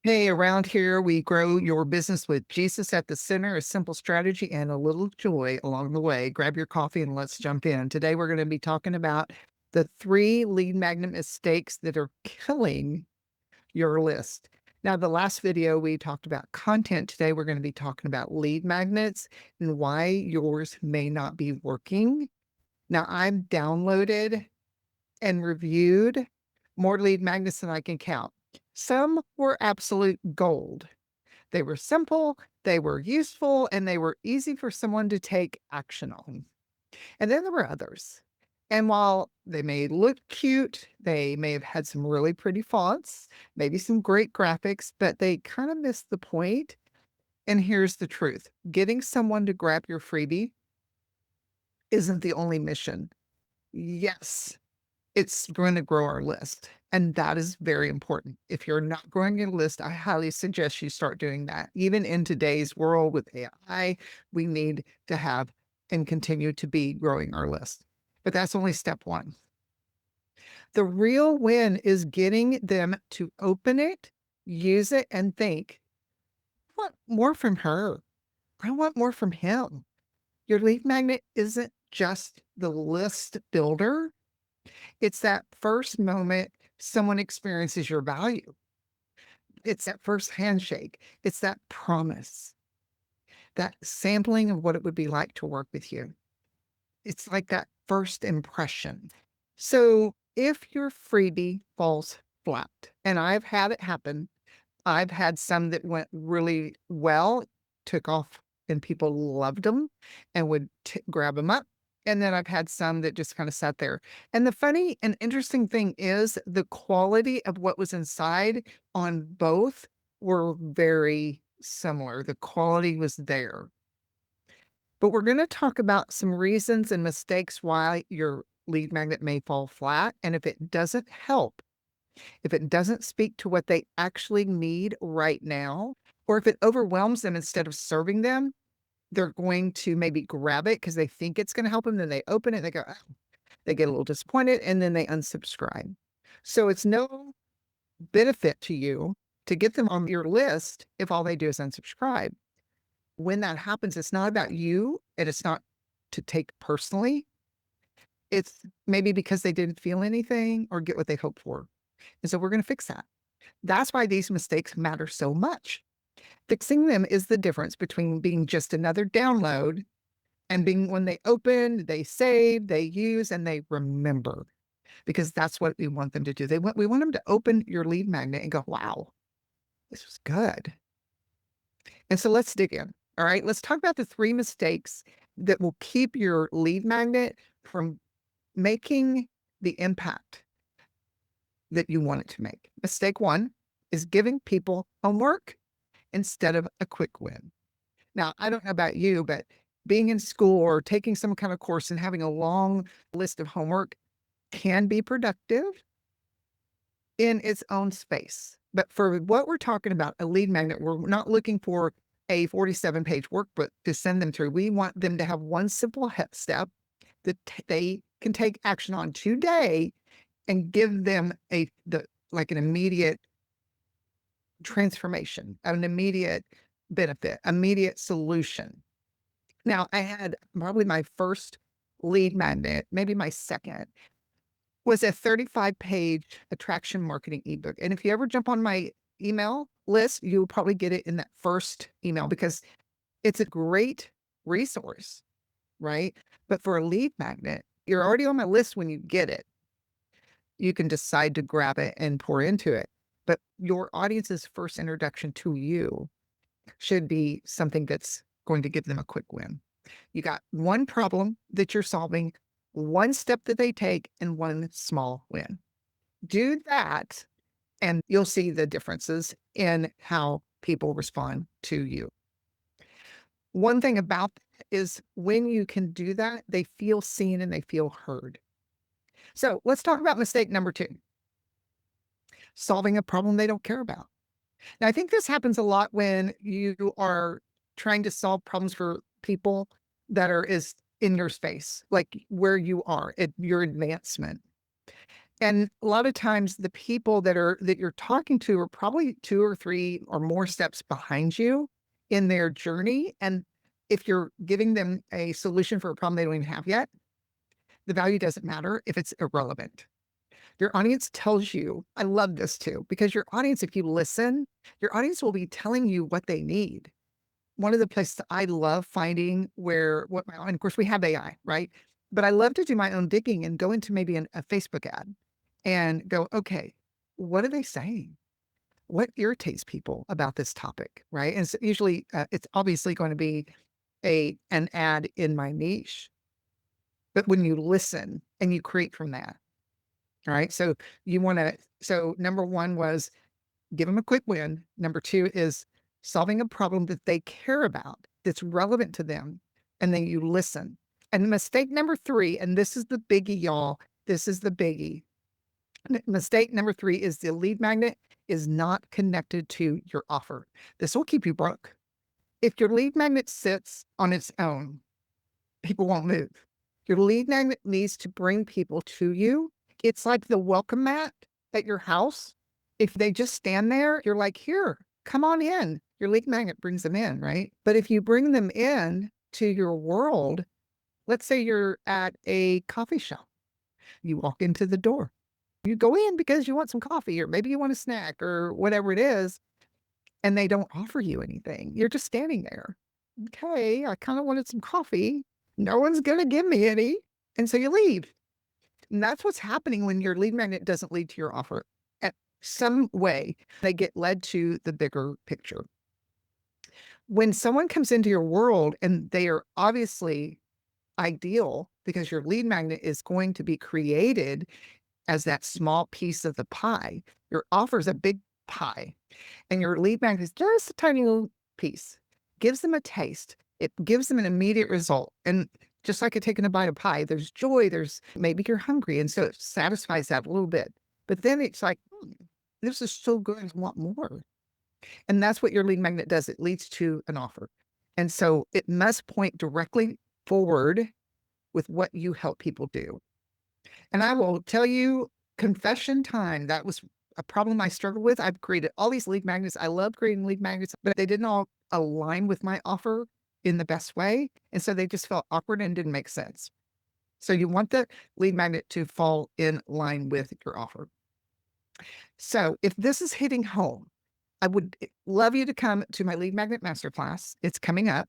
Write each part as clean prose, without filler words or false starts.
Hey, around here, we grow your business with Jesus at the center, a simple strategy and a little joy along the way. Grab your coffee and let's jump in. Today, we're going to be talking about the three lead magnet mistakes that are killing your list. Now, the last video, we talked about content. Today, we're going to be talking about lead magnets and why yours may not be working. Now, I've downloaded and reviewed more lead magnets than I can count. Some were absolute gold. They were simple, they were useful, and they were easy for someone to take action on. And then there were others. And while they may look cute, they may have had some really pretty fonts, maybe some great graphics, but they kind of missed the point. And here's the truth: getting someone to grab your freebie isn't the only mission. Yes, it's going to grow our list. And that is very important. If you're not growing your list, I highly suggest you start doing that. Even in today's world with AI, we need to have and continue to be growing our list. But that's only step one. The real win is getting them to open it, use it, and think, I want more from her. I want more from him. Your lead magnet isn't just the list builder. It's that first moment someone experiences your value. It's that first handshake. It's that promise, that sampling of what it would be like to work with you. It's like that first impression. So if your freebie falls flat, and I've had it happen, I've had some that went really well, took off, and people loved them and would grab them up. And then I've had some that just kind of sat there. And the funny and interesting thing is the quality of what was inside on both were very similar. The quality was there. But we're going to talk about some reasons and mistakes why your lead magnet may fall flat. And if it doesn't help, if it doesn't speak to what they actually need right now, or if it overwhelms them instead of serving them, they're going to maybe grab it because they think it's going to help them. Then they open it, they go, "Oh," they get a little disappointed, and then they unsubscribe. So it's no benefit to you to get them on your list if all they do is unsubscribe. When that happens, it's not about you and it's not to take personally. It's maybe because they didn't feel anything or get what they hoped for. And so we're going to fix that. That's why these mistakes matter so much. Fixing them is the difference between being just another download and being when they open, they save, they use, and they remember, because that's what we want them to do. We want them to open your lead magnet and go, wow, this was good. And so let's dig in. All right. Let's talk about the three mistakes that will keep your lead magnet from making the impact that you want it to make. Mistake one is giving people homework instead of a quick win. Now, I don't know about you, but being in school or taking some kind of course and having a long list of homework can be productive in its own space. But for what we're talking about, a lead magnet, we're not looking for a 47-page workbook to send them through. We want them to have one simple step that they can take action on today and give them like an immediate transformation, an immediate benefit, immediate solution. Now, I had probably my first lead magnet, maybe my second, was a 35-page attraction marketing ebook. And if you ever jump on my email list, you'll probably get it in that first email because it's a great resource, right? But for a lead magnet, you're already on my list when you get it. You can decide to grab it and pour into it. But your audience's first introduction to you should be something that's going to give them a quick win. You got one problem that you're solving, one step that they take, and one small win. Do that, and you'll see the differences in how people respond to you. One thing about that is when you can do that, they feel seen and they feel heard. So let's talk about mistake number two: solving a problem they don't care about. Now, I think this happens a lot when you are trying to solve problems for people that is in your space, like where you are at your advancement. And a lot of times the people that you're talking to are probably 2 or 3 or more steps behind you in their journey, and if you're giving them a solution for a problem they don't even have yet, the value doesn't matter if it's irrelevant. Your audience tells you, I love this too, because your audience, if you listen, your audience will be telling you what they need. One of the places I love finding where what my and of course we have AI, right? But I love to do my own digging and go into maybe a Facebook ad and go, okay, what are they saying? What irritates people about this topic, right? And so usually it's obviously going to be an ad in my niche, but when you listen and you create from that, all right. So you want to. So number one was give them a quick win. Number two is solving a problem that they care about, that's relevant to them. And then you listen. And mistake number three, and this is the biggie, y'all. This is the biggie. Mistake number three is the lead magnet is not connected to your offer. This will keep you broke. If your lead magnet sits on its own, people won't move. Your lead magnet needs to bring people to you. It's like the welcome mat at your house. If they just stand there, you're like, here, come on in. Your lead magnet brings them in, right? But if you bring them in to your world, let's say you're at a coffee shop, you walk into the door, you go in because you want some coffee, or maybe you want a snack or whatever it is, and they don't offer you anything. You're just standing there. Okay, I kind of wanted some coffee. No one's going to give me any. And so you leave. And that's what's happening when your lead magnet doesn't lead to your offer. At some way, they get led to the bigger picture. When someone comes into your world and they are obviously ideal because your lead magnet is going to be created as that small piece of the pie, your offer is a big pie and your lead magnet is just a tiny little piece, gives them a taste. It gives them an immediate result. And just like taking a bite of pie, there's joy, there's maybe you're hungry. And so it satisfies that a little bit. But then it's like, this is so good. I want more. And that's what your lead magnet does. It leads to an offer. And so it must point directly forward with what you help people do. And I will tell you, confession time, that was a problem I struggled with. I've created all these lead magnets. I love creating lead magnets, but they didn't all align with my offer in the best way. And so they just felt awkward and didn't make sense. So you want the lead magnet to fall in line with your offer. So if this is hitting home, I would love you to come to my lead magnet masterclass. It's coming up.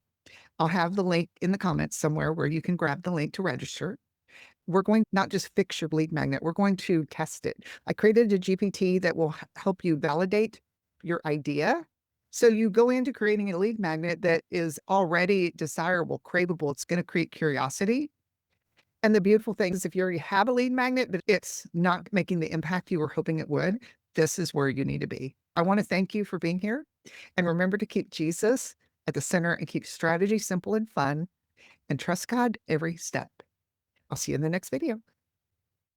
I'll have the link in the comments somewhere where you can grab the link to register. We're going not just fix your lead magnet, we're going to test it. I created a GPT that will help you validate your idea. So you go into creating a lead magnet that is already desirable, craveable. It's going to create curiosity. And the beautiful thing is if you already have a lead magnet, but it's not making the impact you were hoping it would, this is where you need to be. I want to thank you for being here. And remember to keep Jesus at the center and keep strategy simple and fun and trust God every step. I'll see you in the next video.